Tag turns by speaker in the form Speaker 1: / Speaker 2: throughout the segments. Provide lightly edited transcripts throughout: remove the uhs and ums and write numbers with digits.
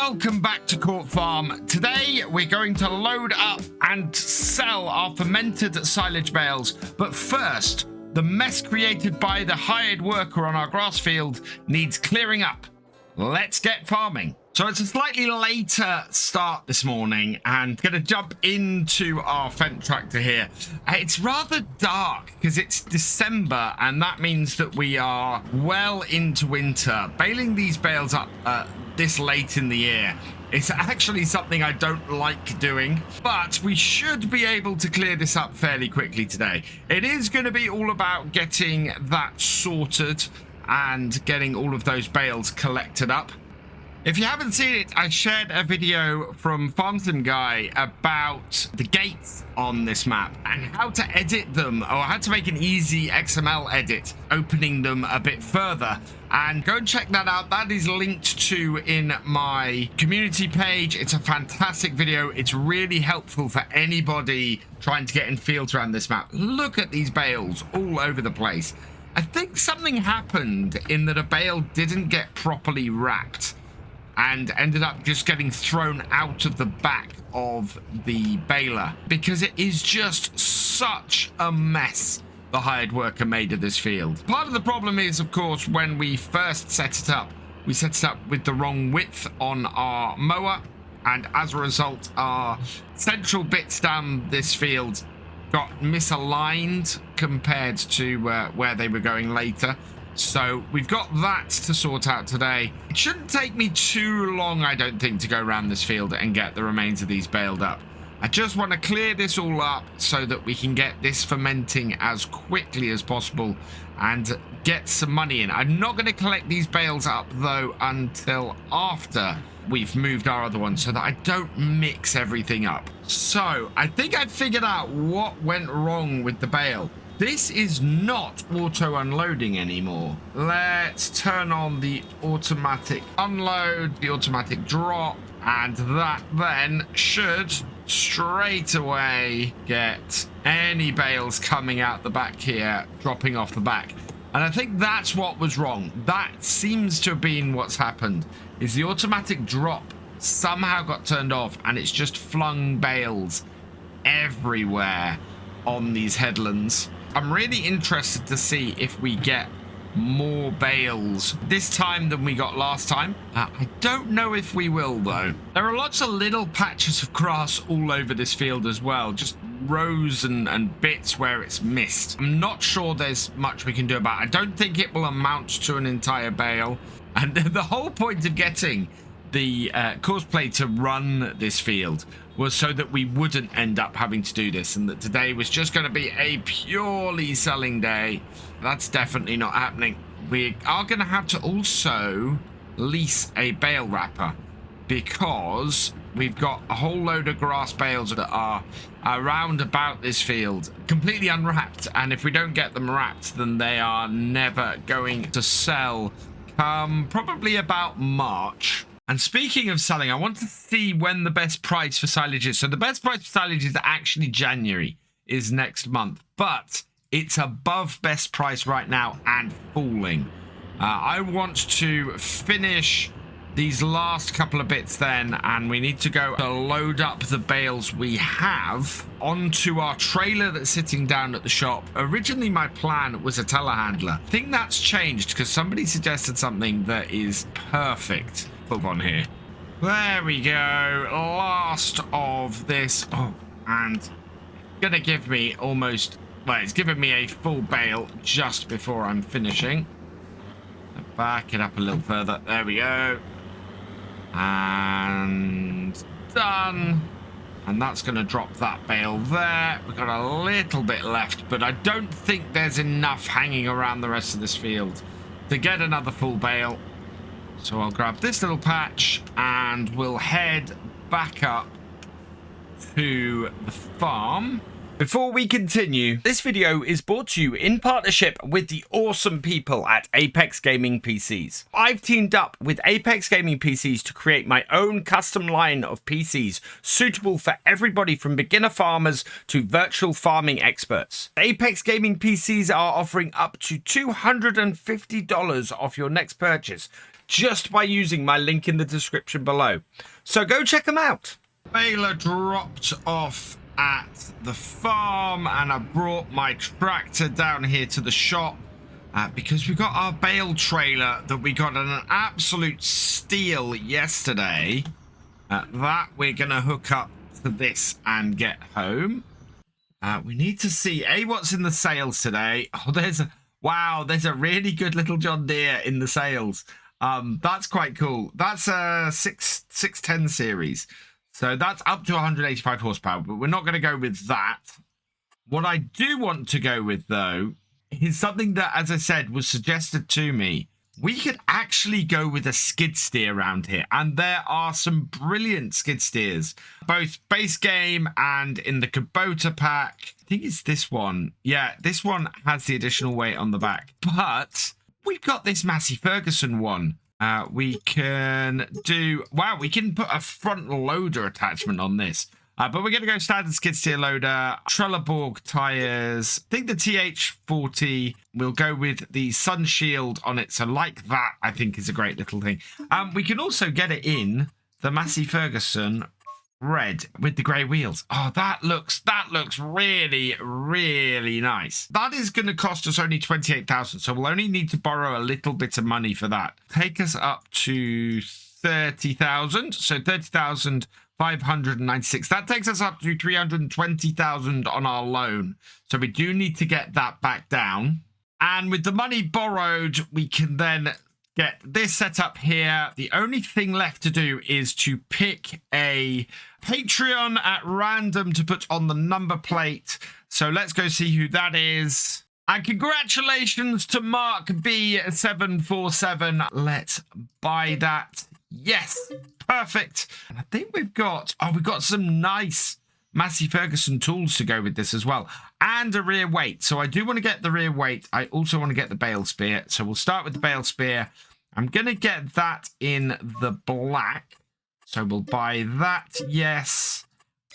Speaker 1: Welcome back to Court Farm. Today we're going to load up and sell our fermented silage bales. But first, the mess created by the hired worker on our grass field needs clearing up. Let's get farming. So it's a slightly later start this morning and going to jump into our Fendt tractor here. It's rather dark because it's December and that means that we are well into winter. Baling these bales up this late in the year, it's actually something I don't like doing, but we should be able to clear this up fairly quickly today. It is going to be all about getting that sorted and getting all of those bales collected up. If you haven't seen it, I shared a video from FarmCatGR about the gates on this map and how to edit them, or how to make an easy XML edit, opening them a bit further. And go and check that out. That is linked to in my community page. It's a fantastic video. It's really helpful for anybody trying to get in fields around this map. Look at these bales all over the place. I think something happened in that a bale didn't get properly wrapped and ended up just getting thrown out of the back of the baler because it is just such a mess the hired worker made of this field. Part of the problem is, of course, when we first set it up, we set it up with the wrong width on our mower, and as a result, our central bits down this field got misaligned compared to where they were going later. So we've got that to sort out today. It shouldn't take me too long, I don't think, to go around this field and get the remains of these baled up. I just want to clear this all up so that we can get this fermenting as quickly as possible and get some money in. I'm not going to collect these bales up, though, until after we've moved our other ones so that I don't mix everything up. So I think I've figured out what went wrong with the bale. This is not auto unloading anymore. Let's turn on the automatic unload, the automatic drop, and that then should straight away get any bales coming out the back here, dropping off the back. And I think that's what was wrong. That seems to have been what's happened, is the automatic drop somehow got turned off and it's just flung bales everywhere on these headlands. I'm really interested to see if we get more bales this time than we got last time. I don't know if we will, though. There are lots of little patches of grass all over this field as well, just rows and bits where it's missed. I'm not sure there's much we can do about it. I don't think it will amount to an entire bale. And the whole point of getting the cosplay to run this field was so that we wouldn't end up having to do this, and that today was just going to be a purely selling day. That's definitely not happening. We are going to have to also lease a bale wrapper because we've got a whole load of grass bales that are around about this field completely unwrapped, and if we don't get them wrapped, then they are never going to sell come probably about March. And speaking of selling, I want to see when the best price for silage is. So the best price for silage is actually January, is next month. But it's above best price right now and falling. I want to finish these last couple of bits then, and we need to go to load up the bales we have onto our trailer that's sitting down at the shop. Originally, my plan was a telehandler. I think that's changed because somebody suggested something that is perfect. On here. There we go. Last of this. Oh, and gonna give me almost, well, it's giving me a full bale just before I'm finishing. Back it up a little further. There we go. And done. And that's gonna drop that bale there. We've got a little bit left, but I don't think there's enough hanging around the rest of this field to get another full bale. So I'll grab this little patch and we'll head back up to the farm Before we continue, this video is brought to you in partnership with the awesome people at Apex Gaming PCs. I've teamed up with Apex Gaming PCs to create my own custom line of PCs suitable for everybody from beginner farmers to virtual farming experts. Apex Gaming PCs are offering up to $250 off your next purchase just by using my link in the description below. So go check them out. Baler dropped off at the farm and I brought my tractor down here to the shop because we got our bale trailer that we got an absolute steal yesterday that we're gonna hook up to this and get home. We need to see what's in the sales today. Oh, there's a really good little John Deere in the sales. That's quite cool. That's a 610 series. So that's up to 185 horsepower, but we're not going to go with that. What I do want to go with, though, is something that, as I said, was suggested to me. We could actually go with a skid steer around here, and there are some brilliant skid steers, both base game and in the Kubota pack. I think it's this one. Yeah, this one has the additional weight on the back, but we've got this Massey Ferguson one. We can do, we can put a front loader attachment on this. But we're going to go standard skid steer loader, Trelleborg tires. I think the TH40 will go with the sun shield on it. So like that, I think is a great little thing. We can also get it in the Massey Ferguson red with the grey wheels. Oh, that looks really, really nice. That is going to cost us only 28,000, so we'll only need to borrow a little bit of money for that. Take us up to 30,000, so 30,596. That takes us up to 320,000 on our loan, so we do need to get that back down. And with the money borrowed, we can then get this set up here. The only thing left to do is to pick a Patron at random to put on the number plate. So let's go see who that is. And congratulations to Mark B747. Let's buy that. Yes, perfect. And I think we've got some nice Massey Ferguson tools to go with this as well, and a rear weight. So I do want to get the rear weight. I also want to get the bale spear. So we'll start with the bale spear. I'm going to get that in the black. So we'll buy that, yes.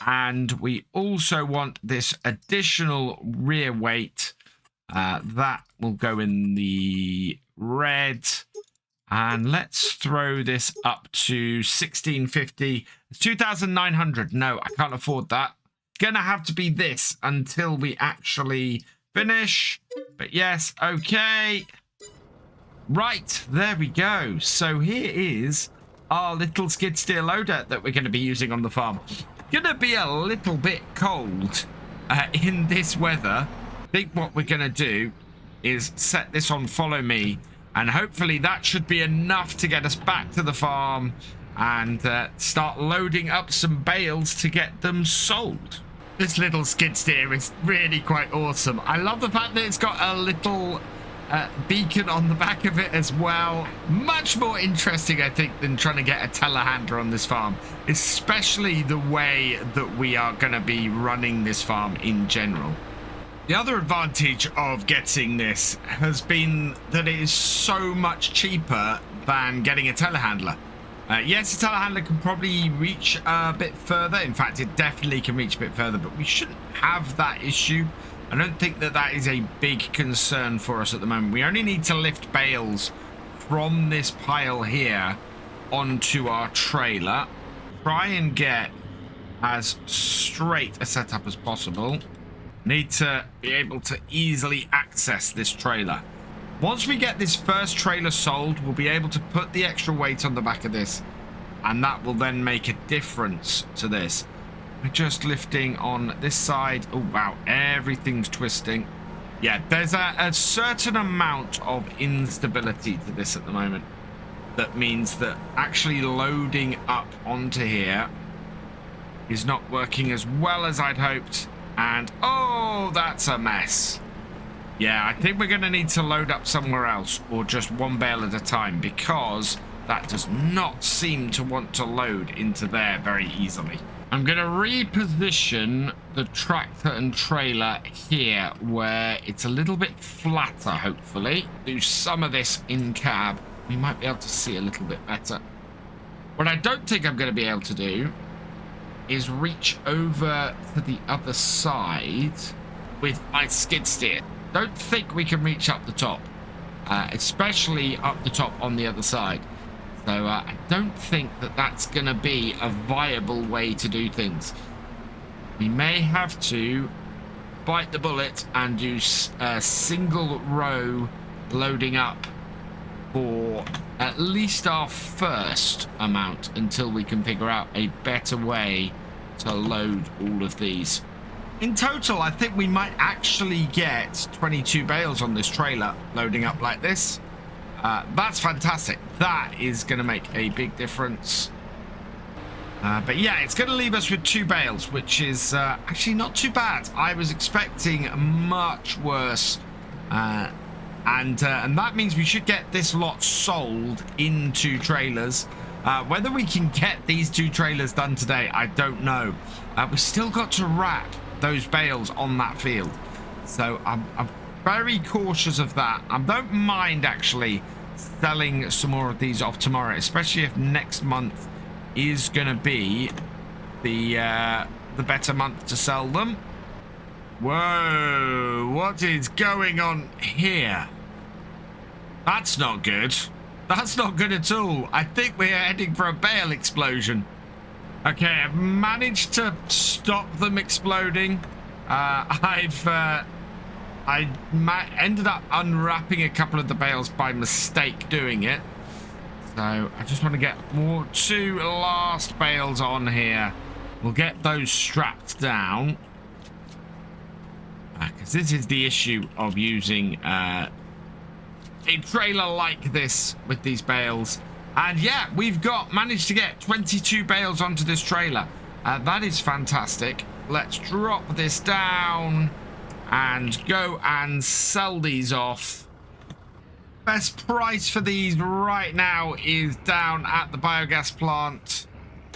Speaker 1: And we also want this additional rear weight. That will go in the red. And let's throw this up to 1650. It's 2,900. No, I can't afford that. Gonna have to be this until we actually finish. But yes, okay. Right, there we go. So here is our little skid steer loader that we're going to be using on the farm. Gonna be a little bit cold in this weather. I think what we're going to do is set this on follow me, and hopefully that should be enough to get us back to the farm and start loading up some bales to get them sold. This little skid steer is really quite awesome. I love the fact that it's got a little beacon on the back of it as well. Much more interesting, I think, than trying to get a telehandler on this farm, especially the way that we are going to be running this farm in general. The other advantage of getting this has been that it is so much cheaper than getting a telehandler. Yes, a telehandler can probably reach a bit further. In fact, it definitely can reach a bit further, but we shouldn't have that issue. I don't think that that is a big concern for us at the moment. We only need to lift bales from this pile here onto our trailer. Try and get as straight a setup as possible. Need to be able to easily access this trailer. Once we get this first trailer sold, we'll be able to put the extra weight on the back of this, and that will then make a difference to this. We're just lifting on this side. Oh, wow. Everything's twisting. Yeah, there's a certain amount of instability to this at the moment. That means that actually loading up onto here is not working as well as I'd hoped. And, oh, that's a mess. Yeah, I think we're going to need to load up somewhere else, or just one bale at a time, because that does not seem to want to load into there very easily. I'm going to reposition the tractor and trailer here where it's a little bit flatter, hopefully. Do some of this in cab. We might be able to see a little bit better. What I don't think I'm going to be able to do is reach over to the other side with my skid steer. Don't think we can reach up the top, especially up the top on the other side. So I don't think that that's going to be a viable way to do things. We may have to bite the bullet and do a single row loading up for at least our first amount until we can figure out a better way to load all of these. In total, I think we might actually get 22 bales on this trailer loading up like this. That's fantastic. That is going to make a big difference. But yeah, it's going to leave us with 2 bales, which is actually not too bad. I was expecting much worse. And that means we should get this lot sold into trailers. Whether we can get these 2 trailers done today, I don't know. We've still got to wrap those bales on that field. So I'm very cautious of that. I don't mind actually selling some more of these off tomorrow, especially if next month is going to be the better month to sell them. Whoa, what is going on here? That's not good. That's not good at all. I think we're heading for a bale explosion. Okay, I've managed to stop them exploding. I ended up unwrapping a couple of the bales by mistake doing it. So I just want to get 2 last bales on here. We'll get those strapped down. Because this is the issue of using a trailer like this with these bales. And yeah, we've managed to get 22 bales onto this trailer. That is fantastic. Let's drop this down and go and sell these off. Best price for these right now is down at the biogas plant.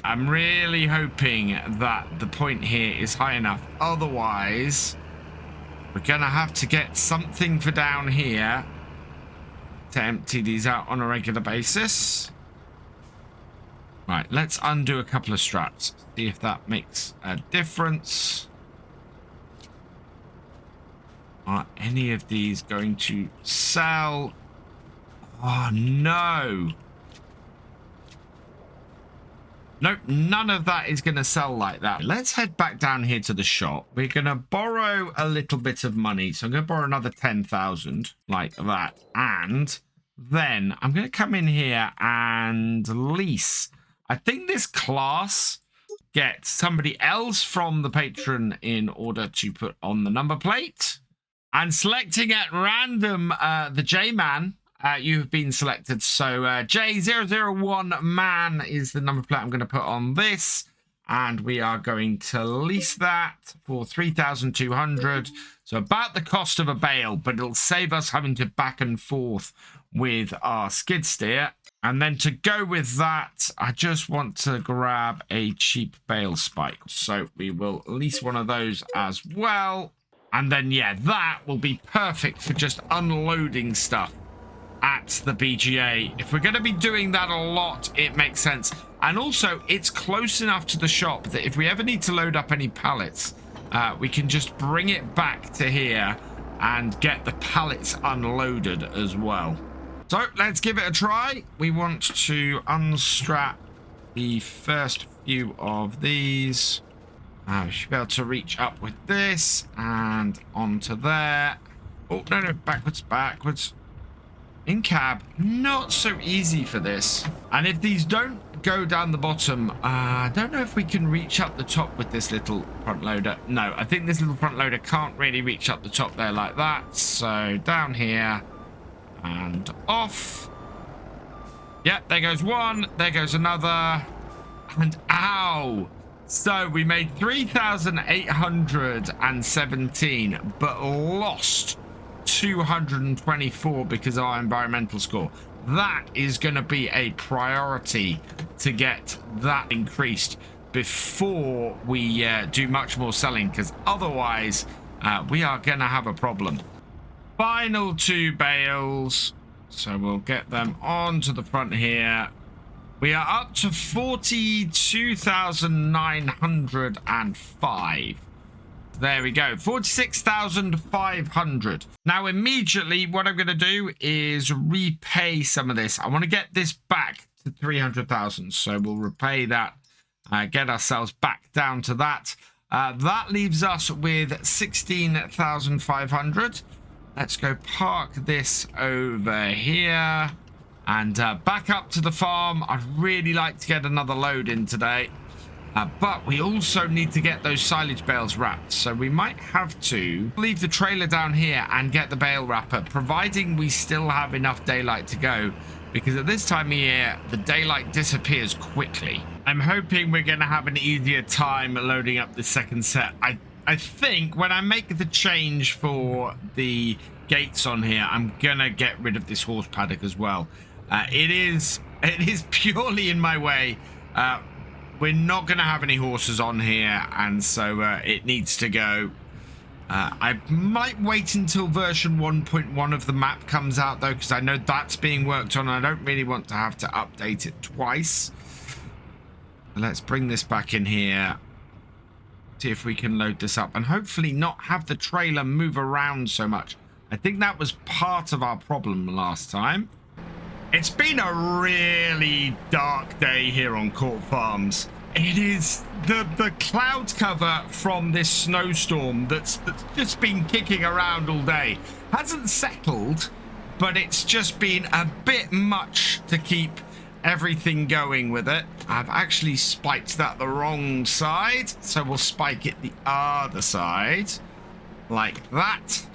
Speaker 1: I'm really hoping that the point here is high enough. Otherwise, we're going to have to get something for down here to empty these out on a regular basis. Right, let's undo a couple of straps. See if that makes a difference. Are any of these going to sell? Oh, no. Nope, none of that is going to sell like that. Let's head back down here to the shop. We're going to borrow a little bit of money. So I'm going to borrow another 10,000 like that. And then I'm going to come in here and lease. I think this class gets somebody else from the patron in order to put on the number plate. And selecting at random the J-Man. You have been selected. So J001 man is the number plate I'm going to put on this. And we are going to lease that for 3,200. So about the cost of a bale, but it'll save us having to back and forth with our skid steer. And then to go with that, I just want to grab a cheap bale spike. So we will lease one of those as well. And then, yeah, that will be perfect for just unloading stuff at the BGA. If we're going to be doing that a lot, it makes sense. And also, it's close enough to the shop that if we ever need to load up any pallets, we can just bring it back to here and get the pallets unloaded as well. So let's give it a try. We want to unstrap the first few of these. We should be able to reach up with this and onto there. Oh, no, backwards. In cab, not so easy for this. And if these don't go down the bottom, I don't know if we can reach up the top with this little front loader. No, I think this little front loader can't really reach up the top there like that. So down here and off. Yep, there goes one, there goes another. And ow! So we made 3,817, but lost 224 because of our environmental score. That is going to be a priority to get that increased, before we do much more selling, because otherwise we are going to have a problem. Final 2 bales. So we'll get them onto the front here. We are up to 42,905. There we go. 46,500. Now, immediately, what I'm going to do is repay some of this. I want to get this back to 300,000. So we'll repay that, get ourselves back down to that. That leaves us with 16,500. Let's go park this over here and back up to the farm. I'd really like to get another load in today. But we also need to get those silage bales wrapped. So we might have to leave the trailer down here and get the bale wrapper, providing we still have enough daylight to go. Because at this time of year, the daylight disappears quickly. I'm hoping we're going to have an easier time loading up the second set. I think when I make the change for the gates on here, I'm going to get rid of this horse paddock as well. It is purely in my way. We're not going to have any horses on here, and so it needs to go. I might wait until version 1.1 of the map comes out, though, because I know that's being worked on. I don't really want to have to update it twice. Let's bring this back in here. See if we can load this up and hopefully not have the trailer move around so much. I think that was part of our problem last time. It's been a really dark day here on Court Farms. It is the cloud cover from this snowstorm that's just been kicking around all day. Hasn't settled, but it's just been a bit much to keep everything going with it. I've actually spiked that the wrong side, so we'll spike it the other side like that.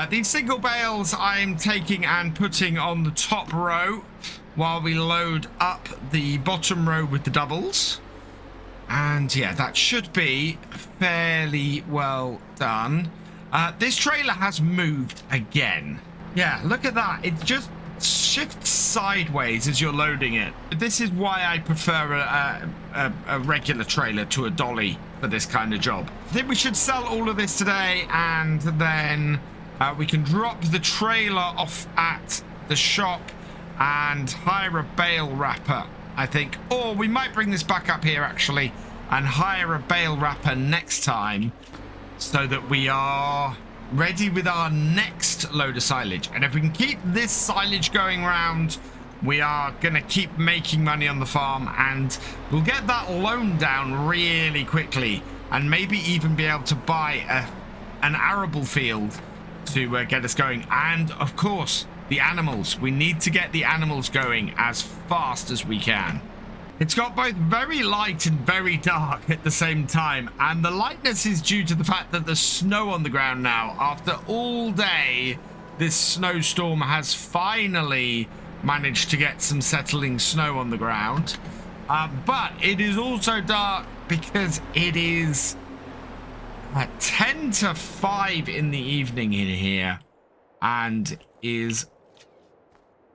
Speaker 1: These single bales I'm taking and putting on the top row while we load up the bottom row with the doubles. And yeah, that should be fairly well done. This trailer has moved again. Yeah, look at that. It just shifts sideways as you're loading it. This is why I prefer a regular trailer to a dolly for this kind of job. I think we should sell all of this today, and then we can drop the trailer off at the shop and hire a bale wrapper, I think. Or we might bring this back up here, actually, and hire a bale wrapper next time so that we are ready with our next load of silage. And if we can keep this silage going round, we are going to keep making money on the farm, and we'll get that loan down really quickly and maybe even be able to buy an arable field to get us going. And of course, the animals. We need to get the animals going as fast as we can. It's got both very light and very dark at the same time, and the lightness is due to the fact that there's snow on the ground now. After all day, this snowstorm has finally managed to get some settling snow on the ground. But it is also dark because it is 10 to 5 in the evening in here, and is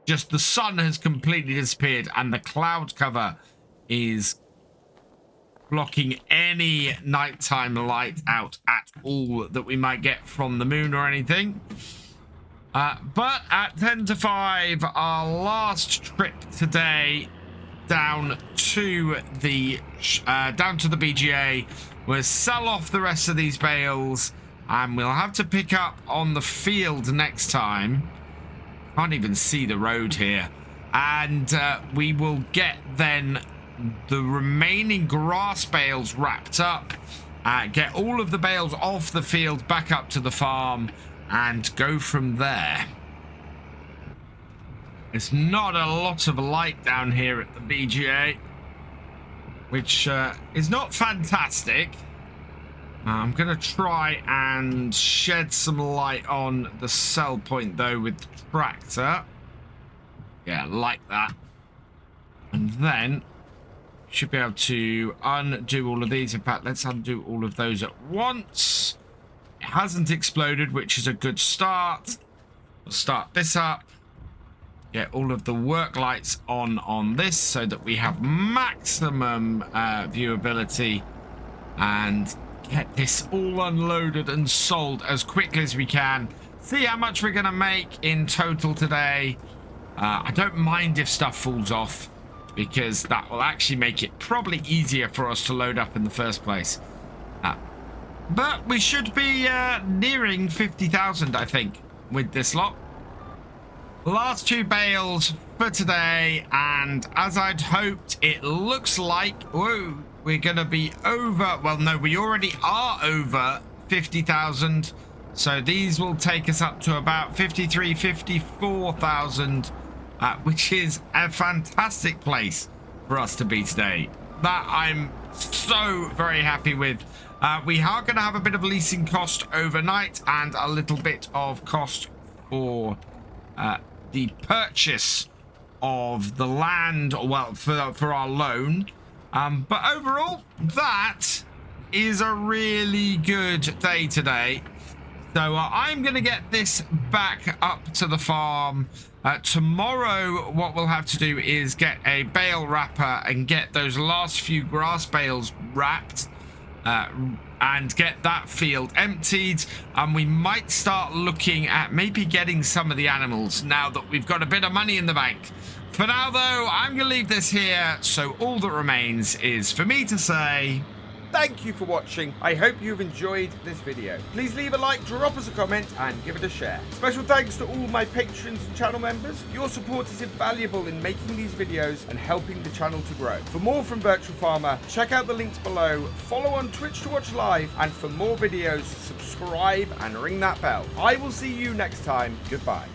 Speaker 1: just the sun has completely disappeared, and the cloud cover is blocking any nighttime light out at all that we might get from the moon or anything. But at 10 to 5, our last trip today down to the BGA was sell off the rest of these bales, and we'll have to pick up on the field next time. Can't even see the road here. And we will get then the remaining grass bales wrapped up, get all of the bales off the field back up to the farm, and go from there. There's not a lot of light down here at the BGA, which is not fantastic. I'm going to try and shed some light on the sell point, though, with the tractor. Yeah, like that. And then should be able to undo all of these. In fact, let's undo all of those at once. It hasn't exploded, which is a good start. We'll start this up. Get all of the work lights on this so that we have maximum viewability, and get this all unloaded and sold as quickly as we can. See how much we're gonna make in total today. I don't mind if stuff falls off, because that will actually make it probably easier for us to load up in the first place. But we should be nearing 50,000, I think, with this lot. Last 2 bales for today, and as I'd hoped, it looks like, whoa, we're going to be over, well, no, we already are over 50,000. So these will take us up to about 53, 54,000, which is a fantastic place for us to be today. That I'm so very happy with. We are going to have a bit of leasing cost overnight and a little bit of cost for the purchase of the land, well, for our loan. But overall, that is a really good day today. So I'm going to get this back up to the farm. Tomorrow, what we'll have to do is get a bale wrapper and get those last few grass bales wrapped and get that field emptied. And we might start looking at maybe getting some of the animals now that we've got a bit of money in the bank. For now, though, I'm going to leave this here. So all that remains is for me to say...
Speaker 2: Thank you for watching. I hope you've enjoyed this video. Please leave a like, drop us a comment, and give it a share. Special thanks to all my patrons and channel members. Your support is invaluable in making these videos and helping the channel to grow. For more from Virtual Farmer, check out the links below, follow on Twitch to watch live, and for more videos, subscribe and ring that bell. I will see you next time. Goodbye.